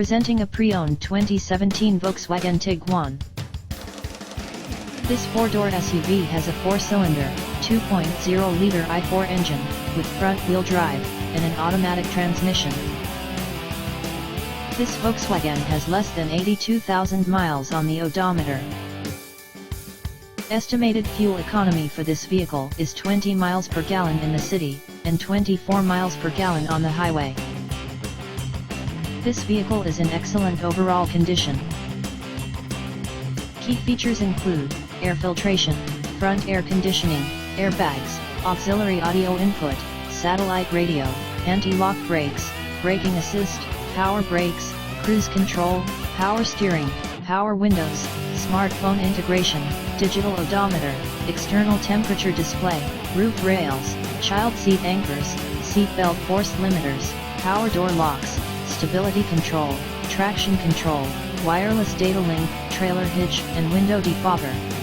Presenting a pre-owned 2017 Volkswagen Tiguan. This four-door SUV has a four-cylinder, 2.0-liter i4 engine, with front-wheel drive, and an automatic transmission. This Volkswagen has less than 82,000 miles on the odometer. Estimated fuel economy for this vehicle is 20 miles per gallon in the city, and 24 miles per gallon on the highway. This vehicle is in excellent overall condition. Key features include air filtration, front air conditioning, airbags, auxiliary audio input, satellite radio, anti-lock brakes, braking assist, power brakes, cruise control, power steering, power windows, smartphone integration, digital odometer, external temperature display, roof rails, child seat anchors, seat belt force limiters, power door locks, stability control, traction control, wireless data link, trailer hitch and window defogger.